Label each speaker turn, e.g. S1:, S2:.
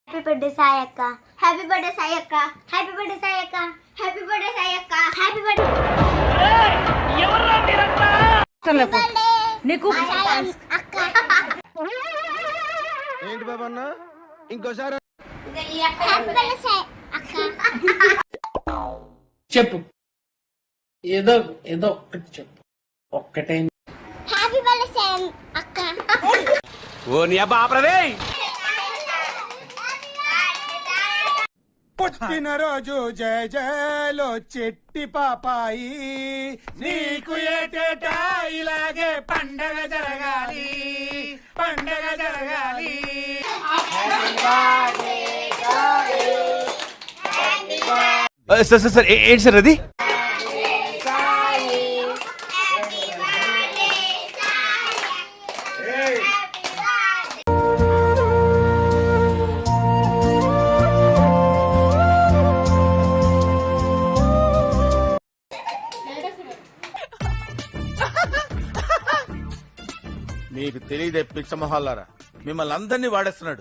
S1: Happy birthday Sayakka, happy birthday Sayakka, happy birthday Sayakka, happy birthday Sayakka, happy birthday.
S2: నీకు
S3: ఏంటి బాబా అన్న ఇంకోసారి
S4: చెప్పు, ఏదో ఏదో ఒక్కటి చెప్పు. ఒక్కటే
S1: హ్యాపీ బర్త్డే అక్క.
S3: ఓ నీ అబ్బా ఆపరదే. పుట్టినరోజు జయ జయలో చెట్టి పాపాయి, నీకు ఏటేటా ఇలాగే పండగ జరగాలి, పండగ జరగాలి.
S5: సార్ సార్ సార్ ఏంటి సార్ అది?
S3: మీకు తెలియదే పిచ్చ మొహాలారా, మిమ్మల్ని అందరినీ వాడేస్తున్నాడు.